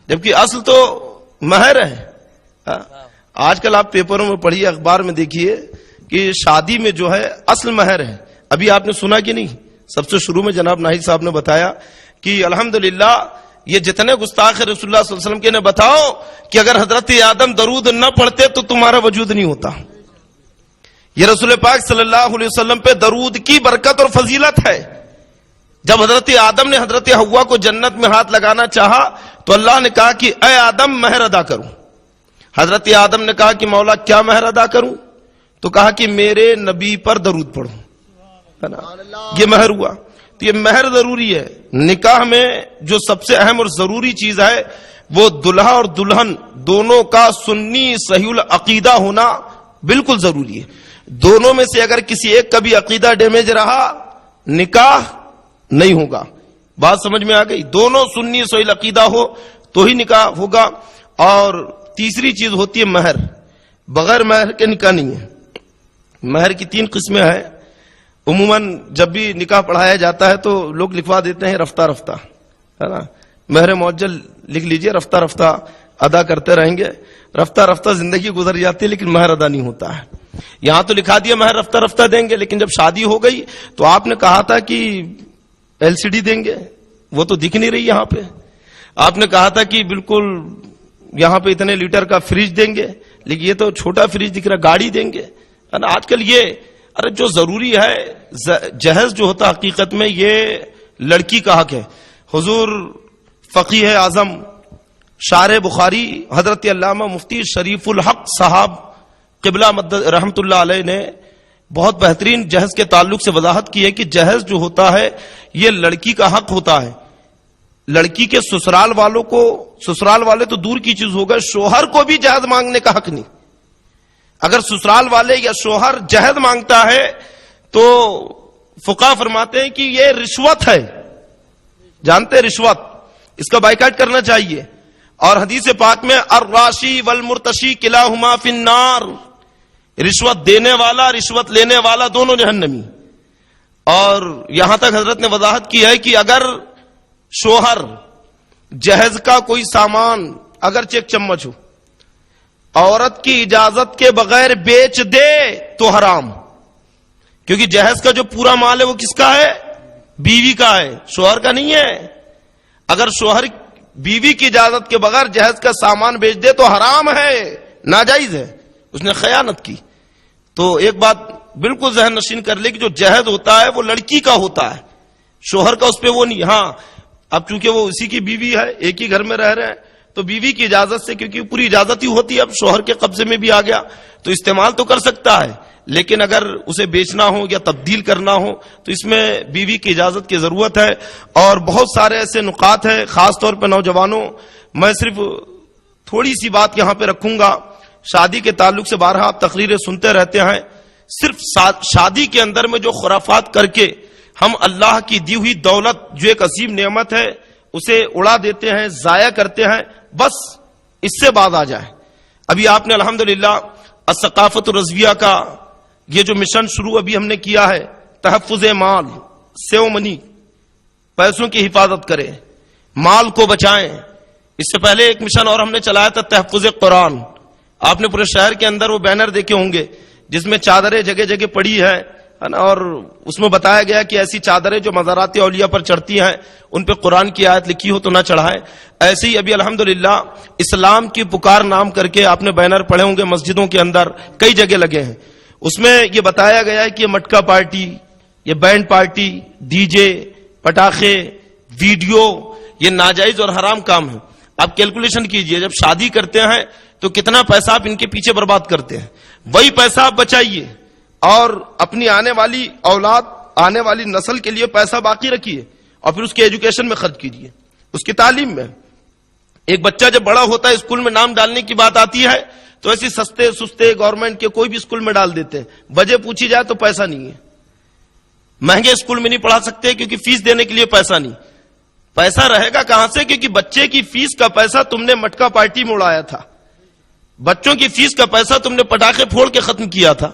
جبکہ اصل تو مہر ہے. آج کل آپ پیپروں میں پڑھیے, اخبار میں دیکھیے کہ شادی میں جو ہے اصل مہر ہے. ابھی آپ نے سنا کہ نہیں, سب سے شروع میں جناب ناہید صاحب نے بتایا کہ الحمدللہ یہ جتنے گستاخ رسول اللہ صلی اللہ علیہ وسلم کے نے بتاؤ کہ اگر حضرت آدم درود نہ پڑھتے تو تمہارا وجود نہیں ہوتا. یہ رسول پاک صلی اللہ علیہ وسلم پہ درود کی برکت اور فضیلت ہے. جب حضرت آدم نے حضرت حوا کو جنت میں ہاتھ لگانا چاہا تو اللہ نے کہا کہ اے آدم مہر ادا کروں. حضرت آدم نے کہا کہ مولا کیا مہر ادا کروں؟ تو کہا کہ میرے نبی پر درود پڑھو, ہے نا, یہ مہر ہوا. تو یہ مہر ضروری ہے. نکاح میں جو سب سے اہم اور ضروری چیز ہے وہ دلہا اور دلہن دونوں کا سنی صحیح العقیدہ ہونا بالکل ضروری ہے. دونوں میں سے اگر کسی ایک کا بھی عقیدہ ڈیمیج رہا نکاح نہیں ہوگا. بات سمجھ میں آ گئی؟ دونوں سنی صحیح العقیدہ ہو تو ہی نکاح ہوگا. اور تیسری چیز ہوتی ہے مہر. بغیر مہر کے نکاح نہیں ہے. مہر کی 3 قسمیں ہیں. عموماً جب بھی نکاح پڑھایا جاتا ہے تو لوگ لکھوا دیتے ہیں رفتہ رفتہ, ہے نا, مہر معجل لکھ لیجئے, رفتہ رفتہ ادا کرتے رہیں گے. رفتہ رفتہ زندگی گزر جاتی ہے لیکن مہر ادا نہیں ہوتا ہے. یہاں تو لکھا دیا مہر رفتہ رفتہ دیں گے, لیکن جب شادی ہو گئی تو آپ نے کہا تھا کہ LCD دیں گے, وہ تو دکھ نہیں رہی یہاں پہ. آپ نے کہا تھا کہ بالکل یہاں پہ اتنے لیٹر کا فریج دیں گے, لیکن یہ تو چھوٹا فریج دکھ رہا. گاڑی دیں گے, ہے نا. آج کل یہ ارے جو ضروری ہے جہیز جو ہوتا حقیقت میں یہ لڑکی کا حق ہے. حضور فقیہ اعظم شارح بخاری حضرت علامہ مفتی شریف الحق صاحب قبلہ مدد رحمت اللہ علیہ نے بہت بہترین جہیز کے تعلق سے وضاحت کی ہے کہ جہیز جو ہوتا ہے یہ لڑکی کا حق ہوتا ہے. لڑکی کے سسرال والوں کو, سسرال والے تو دور کی چیز ہو گئے, شوہر کو بھی جہیز مانگنے کا حق نہیں. اگر سسرال والے یا شوہر جہیز مانگتا ہے تو فقہا فرماتے ہیں کہ یہ رشوت ہے. جانتے رشوت, اس کا بائیکاٹ کرنا چاہیے. اور حدیث پاک میں الراشی والمرتشی کلاہما فی النار, رشوت دینے والا رشوت لینے والا دونوں جہنمی. اور یہاں تک حضرت نے وضاحت کی ہے کہ اگر شوہر جہیز کا کوئی سامان اگرچہ ایک چمچ ہو عورت کی اجازت کے بغیر بیچ دے تو حرام, کیونکہ جہیز کا جو پورا مال ہے وہ کس کا ہے؟ بیوی کا ہے, شوہر کا نہیں ہے. اگر شوہر بیوی کی اجازت کے بغیر جہیز کا سامان بیچ دے تو حرام ہے, ناجائز ہے, اس نے خیانت کی. تو ایک بات بالکل ذہن نشین کر لے کہ جو جہیز ہوتا ہے وہ لڑکی کا ہوتا ہے, شوہر کا اس پہ وہ نہیں. ہاں اب چونکہ وہ اسی کی بیوی ہے, ایک ہی گھر میں رہ رہے ہیں, تو بیوی کی اجازت سے, کیونکہ پوری اجازت ہی ہوتی ہے, اب شوہر کے قبضے میں بھی آ گیا تو استعمال تو کر سکتا ہے, لیکن اگر اسے بیچنا ہو یا تبدیل کرنا ہو تو اس میں بیوی کی اجازت کی ضرورت ہے. اور بہت سارے ایسے نکات ہیں, خاص طور پہ نوجوانوں. میں صرف تھوڑی سی بات یہاں پہ رکھوں گا. شادی کے تعلق سے بارہا آپ تقریریں سنتے رہتے ہیں. صرف شادی کے اندر میں جو خرافات کر کے ہم اللہ کی دی ہوئی دولت جو ایک عظیم نعمت ہے اسے اڑا دیتے ہیں, ضائع کرتے ہیں, بس اس سے بعد آ جائے. ابھی آپ نے الحمدللہ الثقافت الرضویہ کا یہ جو مشن شروع ابھی ہم نے کیا ہے, تحفظ مال, سیو منی, پیسوں کی حفاظت کریں, مال کو بچائیں. اس سے پہلے ایک مشن اور ہم نے چلایا تھا تحفظ قرآن. آپ نے پورے شہر کے اندر وہ بینر دیکھے ہوں گے جس میں چادریں جگہ جگہ پڑی ہے نا, اور اس میں بتایا گیا کہ ایسی چادریں جو مزارات اولیاء پر چڑھتی ہیں ان پہ قرآن کی آیت لکھی ہو تو نہ چڑھائیں. ایسے ہی ابھی الحمدللہ اسلام کی پکار نام کر کے آپ نے بینر پڑھے ہوں گے, مسجدوں کے اندر کئی جگہ لگے ہیں. اس میں یہ بتایا گیا ہے کہ یہ مٹکا پارٹی, یہ بینڈ پارٹی, ڈی جے, پٹاخے, ویڈیو, یہ ناجائز اور حرام کام ہے. آپ کیلکولیشن کیجئے, جب شادی کرتے ہیں تو کتنا پیسہ آپ ان کے پیچھے برباد کرتے ہیں. وہی پیسہ آپ بچائیے اور اپنی آنے والی اولاد, آنے والی نسل کے لیے پیسہ باقی رکھیے اور پھر اس کے ایجوکیشن میں خرچ کیجیے, اس کی تعلیم میں. ایک بچہ جب بڑا ہوتا ہے اسکول میں نام ڈالنے کی بات آتی ہے تو ایسی سستے سستے گورنمنٹ کے کوئی بھی اسکول میں ڈال دیتے ہیں. وجہ پوچھی جائے تو پیسہ نہیں ہے. مہنگے اسکول میں نہیں پڑھا سکتے کیونکہ فیس دینے کے لیے پیسہ نہیں. پیسہ رہے گا کہاں سے؟ کیونکہ بچے کی فیس کا پیسہ تم نے مٹکا پارٹی میں اڑایا تھا, بچوں کی فیس کا پیسہ تم نے پٹاخے پھوڑ کے ختم کیا تھا,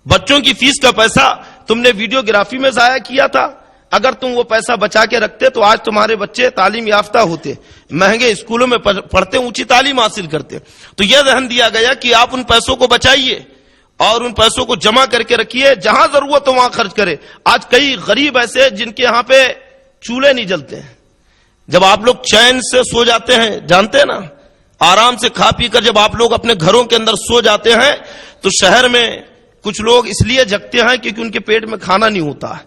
بچوں کی فیس کا پیسہ تم نے ویڈیو گرافی میں ضائع کیا تھا. اگر تم وہ پیسہ بچا کے رکھتے تو آج تمہارے بچے تعلیم یافتہ ہوتے, مہنگے اسکولوں میں پڑھتے, اونچی تعلیم حاصل کرتے. تو یہ ذہن دیا گیا کہ آپ ان پیسوں کو بچائیے اور ان پیسوں کو جمع کر کے رکھیے, جہاں ضرورت ہو وہاں خرچ کرے. آج کئی غریب ایسے جن کے یہاں پہ چولہے نہیں جلتے ہیں. جب آپ لوگ چین سے سو جاتے ہیں, جانتے ہیں نا, آرام سے کھا پی کر جب آپ لوگ اپنے گھروں کے اندر سو جاتے ہیں تو شہر میں کچھ لوگ اس لیے جگتے ہیں کیونکہ ان کے پیٹ میں کھانا نہیں ہوتا ہے,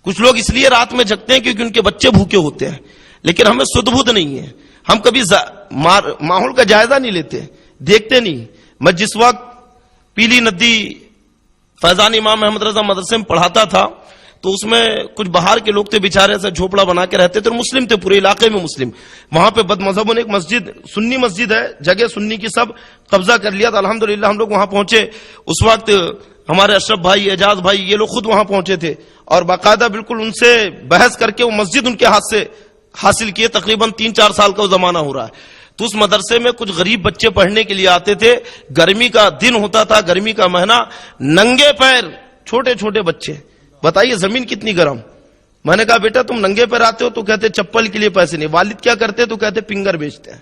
کچھ لوگ اس لیے رات میں جگتے ہیں کیونکہ ان کے بچے بھوکے ہوتے ہیں. لیکن ہمیں سدھ بدھ نہیں ہے, ہم کبھی ماحول کا جائزہ نہیں لیتے, دیکھتے نہیں. میں جس وقت پیلی ندی فیضان امام محمد رضا مدرسے میں پڑھاتا تھا تو اس میں کچھ باہر کے لوگ تھے بیچارے, سے جھوپڑا بنا کے رہتے تھے, اور مسلم تھے, پورے علاقے میں مسلم. وہاں پہ بد مذہبوں نے ایک مسجد, سنی مسجد ہے, جگہ سنی کی سب قبضہ کر لیا تھا. الحمدللہ ہم لوگ وہاں پہنچے. اس وقت ہمارے اشرف بھائی, اعجاز بھائی, یہ لوگ خود وہاں پہنچے تھے اور باقاعدہ بالکل ان سے بحث کر کے وہ مسجد ان کے ہاتھ سے حاصل کیے. تقریباً 3-4 سال کا وہ زمانہ ہو رہا ہے. تو اس مدرسے میں کچھ غریب بچے پڑھنے کے لیے آتے تھے. گرمی کا دن ہوتا تھا, گرمی کا مہینہ, ننگے پیر چھوٹے چھوٹے بچے. بتائیے زمین کتنی گرم. میں نے کہا بیٹا تم ننگے پیر آتے ہو تو کہتے چپل کے لیے پیسے نہیں. والد کیا کرتے تو کہتے پنگر بیچتے ہیں.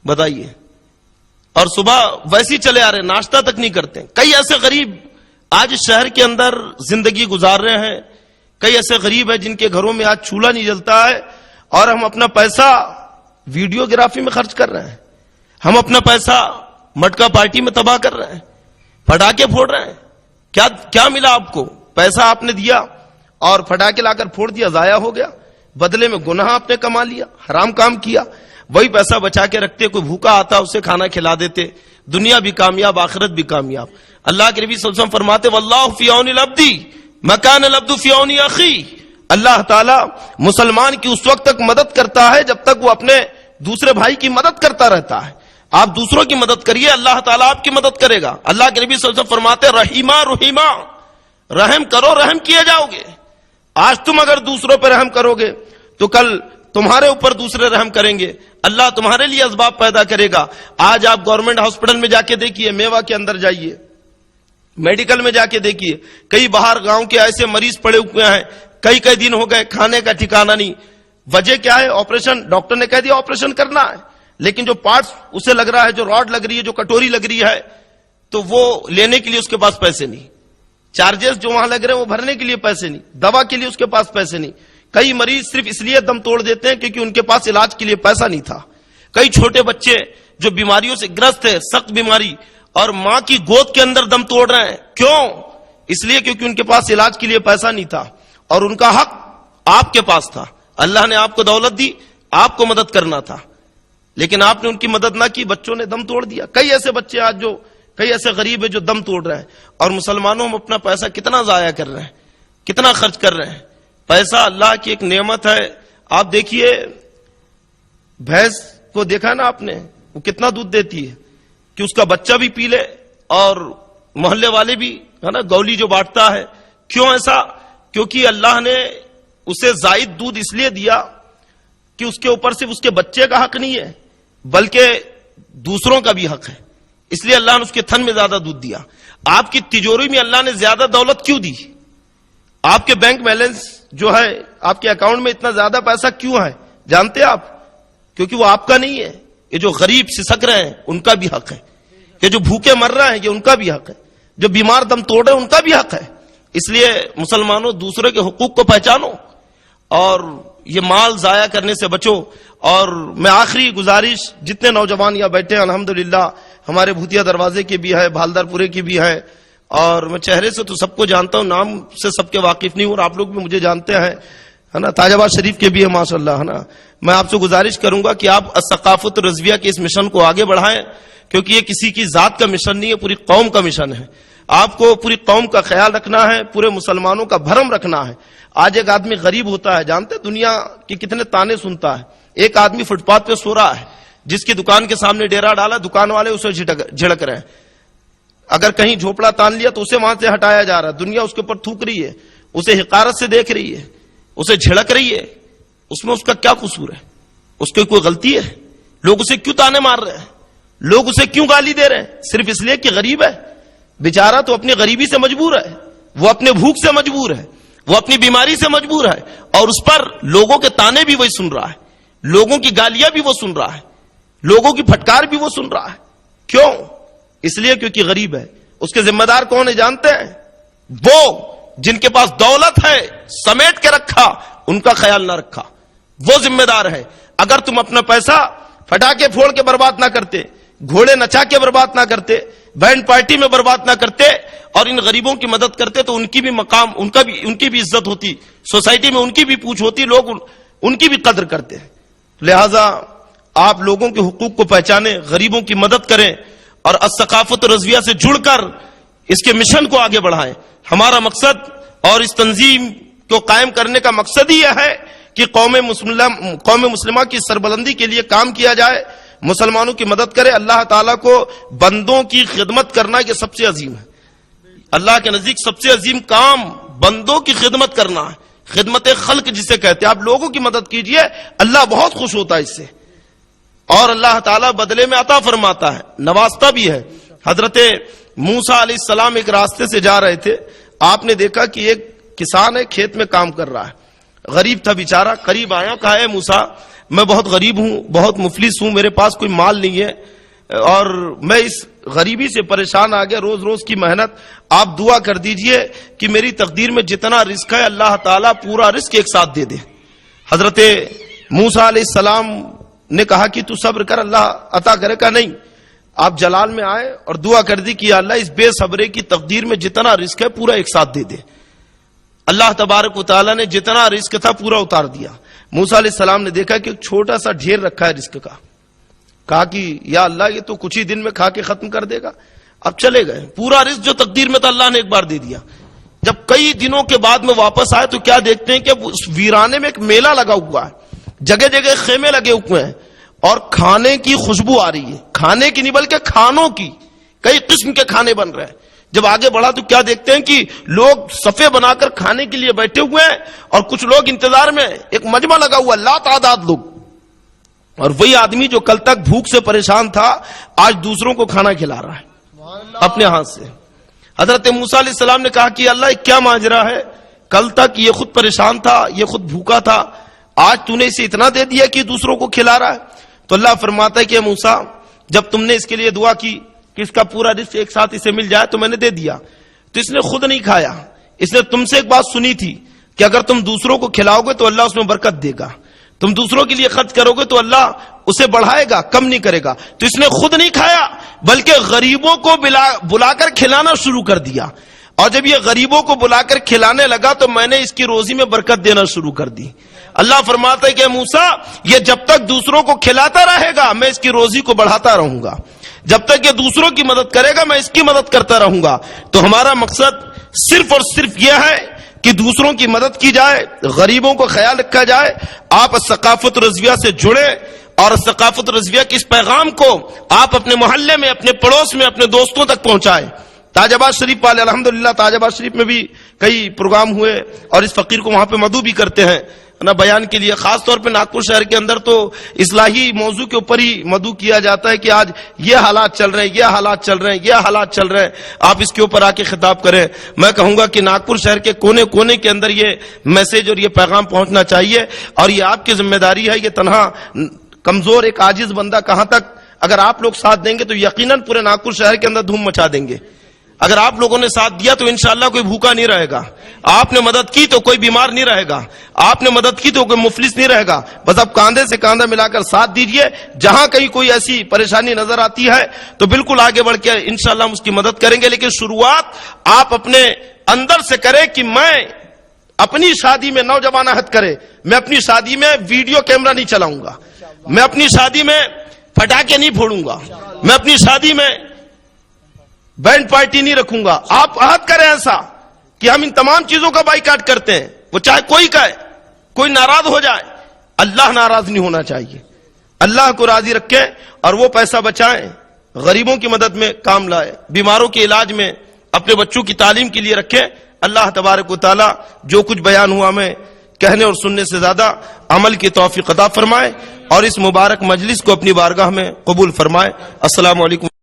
بتائیے. اور صبح ویسے چلے آ رہے, ناشتہ تک نہیں کرتے. کئی ایسے غریب آج شہر کے اندر زندگی گزار رہے ہیں. کئی ایسے غریب ہیں جن کے گھروں میں آج چولہا نہیں جلتا ہے, اور ہم اپنا پیسہ ویڈیوگرافی میں خرچ کر رہے ہیں. ہم اپنا پیسہ مٹکا پارٹی میں تباہ کر رہے ہیں, پٹاخے پھوڑ رہے ہیں. کیا ملا آپ کو؟ پیسہ آپ نے دیا اور پٹاخے لا کر پھوڑ دیا, ضائع ہو گیا. بدلے میں گناہ آپ نے کما لیا, حرام کام کیا. وہی پیسہ بچا کے رکھتے, کوئی بھوکا آتا اسے کھانا کھلا دیتے. دنیا بھی کامیاب, آخرت بھی کامیاب. اللہ کے نبی صلی اللہ علیہ وسلم فرماتے واللہ فی عون العبد ما کان العبد فی عون اخیہ. اللہ تعالی مسلمان کی اس وقت تک مدد کرتا ہے جب تک وہ اپنے دوسرے بھائی کی مدد کرتا رہتا ہے. آپ دوسروں کی مدد کریے, اللہ تعالیٰ آپ کی مدد کرے گا. اللہ کے نبی صلی اللہ علیہ وسلم فرماتے رحیمہ رحیمہ, رحم کرو رحم کیے جاؤ گے. آج تم اگر دوسروں پر رحم کرو گے تو کل تمہارے اوپر دوسرے رحم کریں گے. اللہ تمہارے لیے اسباب پیدا کرے گا. آج آپ گورنمنٹ ہاسپٹل میں جا کے دیکھیے, میوا کے اندر جائیے, میڈیکل میں جا کے دیکھیے, کئی باہر گاؤں کے ایسے مریض پڑے ہوئے ہیں, کئی دن ہو گئے, کھانے کا ٹھکانہ نہیں. وجہ کیا ہے؟ آپریشن. ڈاکٹر نے کہہ دیا آپریشن کرنا ہے, لیکن جو پارٹس اسے لگ رہا ہے, جو راڈ لگ رہی ہے, جو کٹوری لگ رہی ہے, تو وہ لینے کے لیے اس کے پاس پیسے نہیں. چارجز جو وہاں لگ رہے ہیں وہ بھرنے کے لیے پیسے نہیں. دوا کے لیے اس کے پاس پیسے نہیں. کئی مریض صرف اس لیے دم توڑ دیتے ہیں کیونکہ ان کے پاس علاج کے لیے پیسہ نہیں تھا. کئی چھوٹے بچے جو بیماریوں سے گرست ہے, سخت بیماری, اور ماں کی گود کے اندر دم توڑ رہے ہیں. کیوں؟ اس لیے کیونکہ ان کے پاس علاج کے لیے پیسہ نہیں تھا, اور ان کا حق آپ کے پاس تھا. اللہ نے آپ کو دولت دی, آپ کو مدد کرنا تھا, لیکن آپ نے ان کی مدد نہ کی, بچوں نے دم توڑ دیا. کئی ایسے بچے آج جو کئی ایسے غریب ہیں جو دم توڑ رہے ہیں. اور مسلمانوں میں اپنا پیسہ کتنا ضائع کر رہے ہیں, کتنا خرچ کر رہے ہیں. پیسہ اللہ کی ایک نعمت ہے. آپ دیکھیے بھینس کو دیکھا نا آپ نے, وہ کتنا دودھ دیتی ہے کہ اس کا بچہ بھی پی لے اور محلے والے بھی, ہے نا, گولی جو بانٹتا ہے. کیوں ایسا؟ کیونکہ اللہ نے اسے زائد دودھ اس لیے دیا کہ اس کے اوپر صرف اس کے بچے کا حق نہیں ہے بلکہ دوسروں کا بھی حق ہے. اس لیے اللہ نے اس کے تھن میں زیادہ دودھ دیا. آپ کی تجوری میں اللہ نے زیادہ دولت کیوں دی؟ آپ کے بینک بیلنس جو ہے, آپ کے اکاؤنٹ میں اتنا زیادہ پیسہ کیوں ہے جانتے آپ؟ کیونکہ وہ آپ کا نہیں ہے. یہ جو غریب سسک رہے ہیں ان کا بھی حق ہے, یہ جو بھوکے مر رہے ہیں یہ ان کا بھی حق ہے, جو بیمار دم توڑ رہے ہیں ان کا بھی حق ہے. اس لیے مسلمانوں دوسرے کے حقوق کو پہچانو اور یہ مال ضائع کرنے سے بچو. اور میں آخری گزارش, جتنے نوجوان یہاں بیٹھے ہیں الحمدللہ, ہمارے بھوتیا دروازے کے بھی ہے, بھالدار پورے کی بھی ہے, اور میں چہرے سے تو سب کو جانتا ہوں, نام سے سب کے واقف نہیں ہوں, اور آپ لوگ بھی مجھے جانتے ہیں, ہے نا. تاج آباد شریف کے بھی ہے ماشاء اللہ, ہے نا. میں آپ سے گزارش کروں گا کہ آپ ثقافت رضویہ کے اس مشن کو آگے بڑھائیں, کیونکہ یہ کسی کی ذات کا مشن نہیں ہے, پوری قوم کا مشن ہے. آپ کو پوری قوم کا خیال رکھنا ہے, پورے مسلمانوں کا بھرم رکھنا ہے. آج ایک آدمی غریب ہوتا ہے, جانتے دنیا کے کتنے تانے سنتا ہے. ایک آدمی فٹ پاتھ پہ سو رہا ہے, جس کی دکان کے سامنے ڈیرا ڈالا, دکان والے اسے جھڑک رہے ہیں. اگر کہیں جھوپڑا تان لیا تو اسے وہاں سے ہٹایا جا رہا ہے. دنیا اس کے اوپر تھوک رہی ہے, اسے حقارت سے دیکھ رہی ہے, اسے جھڑک رہی ہے. اس میں اس کا کیا قصور ہے؟ اس کی کوئی غلطی ہے؟ لوگ اسے کیوں تانے مار رہے ہیں؟ لوگ اسے کیوں گالی دے رہے ہیں؟ صرف اس لیے کہ غریب ہے. بیچارہ تو اپنی غریبی سے مجبور ہے, وہ اپنے بھوک سے مجبور ہے. وہ اپنی بیماری سے مجبور ہے اور اس پر لوگوں کے تانے بھی وہی سن رہا ہے, لوگوں کی گالیاں بھی وہ سن رہا ہے, لوگوں کی پھٹکار بھی وہ سن رہا ہے. کیوں؟ اس لیے کیونکہ غریب ہے. اس کے ذمہ دار کون ہے جانتے ہیں؟ وہ جن کے پاس دولت ہے سمیٹ کے رکھا, ان کا خیال نہ رکھا, وہ ذمہ دار ہے. اگر تم اپنا پیسہ پٹاخے پھوڑ کے برباد نہ کرتے, گھوڑے نچا کے برباد نہ کرتے, بینڈ پارٹی میں برباد نہ کرتے اور ان غریبوں کی مدد کرتے تو ان کی بھی مقام, ان کی بھی عزت ہوتی, سوسائٹی میں ان کی بھی پوچھ ہوتی, لوگ ان کی بھی قدر کرتے. لہذا آپ لوگوں کے حقوق کو پہچانیں, غریبوں کی مدد کریں اور الثقافت رضویہ سے جڑ کر اس کے مشن کو آگے بڑھائیں. ہمارا مقصد اور اس تنظیم کو قائم کرنے کا مقصد ہی یہ ہے کہ قوم مسلمہ کی سربلندی کے لیے کام کیا جائے, مسلمانوں کی مدد کرے. اللہ تعالیٰ کو بندوں کی خدمت کرنا یہ سب سے عظیم ہے. اللہ کے نزدیک سب سے عظیم کام بندوں کی خدمت کرنا ہے, خدمت خلق جسے کہتے ہیں. آپ لوگوں کی مدد کیجئے, اللہ بہت خوش ہوتا ہے اس سے, اور اللہ تعالیٰ بدلے میں عطا فرماتا ہے, نوازتا بھی ہے. حضرت موسیٰ علیہ السلام ایک راستے سے جا رہے تھے, آپ نے دیکھا کہ ایک کسان ہے کھیت میں کام کر رہا ہے, غریب تھا بیچارہ. قریب آیا, کہا ہے موسیٰ میں بہت غریب ہوں, بہت مفلس ہوں, میرے پاس کوئی مال نہیں ہے اور میں اس غریبی سے پریشان آ گیا, روز روز کی محنت, آپ دعا کر دیجئے کہ میری تقدیر میں جتنا رزق ہے اللہ تعالیٰ پورا رزق ایک ساتھ دے دے. حضرت موسیٰ علیہ السلام نے کہا کہ تو صبر کر, اللہ عطا کرے. کا نہیں, آپ جلال میں آئے اور دعا کر دی کہ اللہ اس بے صبرے کی تقدیر میں جتنا رزق ہے پورا ایک ساتھ دے دے. اللہ تبارک و تعالیٰ نے جتنا رزق تھا پورا اتار دیا. موسیٰ علیہ السلام نے دیکھا کہ ایک چھوٹا سا ڈھیر رکھا ہے رزق کا, کہا کہ یا اللہ یہ تو کچھ ہی دن میں کھا کے ختم کر دے گا. اب چلے گئے, پورا رزق جو تقدیر میں تھا اللہ نے ایک بار دے دیا. جب کئی دنوں کے بعد میں واپس آئے تو کیا دیکھتے ہیں کہ اس ویرانے میں ایک میلہ لگا ہوا ہے, جگہ جگہ خیمے لگے ہوئے ہیں اور کھانے کی خوشبو آ رہی ہے, کھانے کی نہیں بلکہ کھانوں کی, کئی قسم کے کھانے بن رہے ہیں. جب آگے بڑھا تو کیا دیکھتے ہیں کہ لوگ صفے بنا کر کھانے کے لیے بیٹھے ہوئے ہیں اور کچھ لوگ انتظار میں, ایک مجمع لگا ہوا, لا تعداد لوگ. اور وہی آدمی جو کل تک بھوک سے پریشان تھا آج دوسروں کو کھانا کھلا رہا ہے اپنے ہاتھ سے. حضرت موسیٰ علیہ السلام نے کہا کہ اللہ کیا ماجرا ہے, کل تک یہ خود پریشان تھا, یہ خود بھوکا تھا, آج تو نے اسے اتنا دے دیا کہ دوسروں کو کھلا رہا ہے. تو اللہ فرماتا ہے کہ موسیٰ جب تم نے اس کے لیے دعا کی کہ اس کا پورا رزق ایک ساتھ اسے مل جائے تو میں نے دے دیا, تو اس نے خود نہیں کھایا. اس نے تم سے ایک بات سنی تھی کہ اگر تم دوسروں کو کھلاؤ گے تو اللہ اس میں برکت دے گا, تم دوسروں کے لیے خرچ کرو گے تو اللہ اسے بڑھائے گا, کم نہیں کرے گا. تو اس نے خود نہیں کھایا بلکہ غریبوں کو بلا کر کھلانا شروع کر دیا, اور جب یہ غریبوں کو بلا کر کھلانے لگا تو میں نے اس کی روزی میں برکت دینا شروع کر دی. اللہ فرماتا ہے کہ موسیٰ یہ جب تک دوسروں کو کھلاتا رہے گا میں اس کی روزی کو بڑھاتا رہوں گا, جب تک یہ دوسروں کی مدد کرے گا میں اس کی مدد کرتا رہوں گا. تو ہمارا مقصد صرف اور صرف یہ ہے کہ دوسروں کی مدد کی جائے, غریبوں کو خیال رکھا جائے. آپ ثقافت رضویہ سے جڑے اور ثقافت رضویہ کے اس پیغام کو آپ اپنے محلے میں, اپنے پڑوس میں, اپنے دوستوں تک پہنچائیں. تاج آباد شریف والے الحمدللہ تاج آباد شریف میں بھی کئی پروگرام ہوئے اور اس فقیر کو وہاں پہ مدعو بھی کرتے ہیں نا بیان کے لیے. خاص طور پہ ناگپور شہر کے اندر تو اصلاحی موضوع کے اوپر ہی مدعو کیا جاتا ہے کہ آج یہ حالات چل رہے ہیں, یہ حالات چل رہے ہیں, یہ حالات چل رہے ہیں, آپ اس کے اوپر آ کے خطاب کریں. میں کہوں گا کہ ناگپور شہر کے کونے کونے کے اندر یہ میسج اور یہ پیغام پہنچنا چاہیے اور یہ آپ کی ذمہ داری ہے. یہ تنہا کمزور ایک عاجز بندہ کہاں تک, اگر آپ لوگ ساتھ دیں گے تو یقیناً پورے ناگپور شہر کے اندر دھوم مچا دیں گے. اگر آپ لوگوں نے ساتھ دیا تو انشاءاللہ کوئی بھوکا نہیں رہے گا, آپ نے مدد کی تو کوئی بیمار نہیں رہے گا, آپ نے مدد کی تو کوئی مفلس نہیں رہے گا. بس اب کاندھے سے کاندھا ملا کر ساتھ دیجئے. جہاں کہیں کوئی ایسی پریشانی نظر آتی ہے تو بالکل آگے بڑھ کے انشاءاللہ ہم اس کی مدد کریں گے, لیکن شروعات آپ اپنے اندر سے کریں کہ میں اپنی شادی میں, نوجوان عہد کرے, میں اپنی شادی میں ویڈیو کیمرہ نہیں چلاؤں گا, میں اپنی شادی میں پٹاخے نہیں پھوڑوں گا, میں اپنی شادی میں بینڈ پارٹی نہیں رکھوں گا. آپ عہد کریں ایسا کہ ہم ان تمام چیزوں کا بائیکاٹ کرتے ہیں, وہ چاہے کوئی کہے, کوئی ناراض ہو جائے, اللہ ناراض نہیں ہونا چاہیے. اللہ کو راضی رکھیں اور وہ پیسہ بچائیں, غریبوں کی مدد میں کام لائے, بیماروں کے علاج میں, اپنے بچوں کی تعلیم کے لیے رکھیں. اللہ تبارک و تعالی جو کچھ بیان ہوا میں کہنے اور سننے سے زیادہ عمل کی توفیق عطا فرمائے اور اس مبارک مجلس کو اپنی بارگاہ میں قبول فرمائے. السلام علیکم.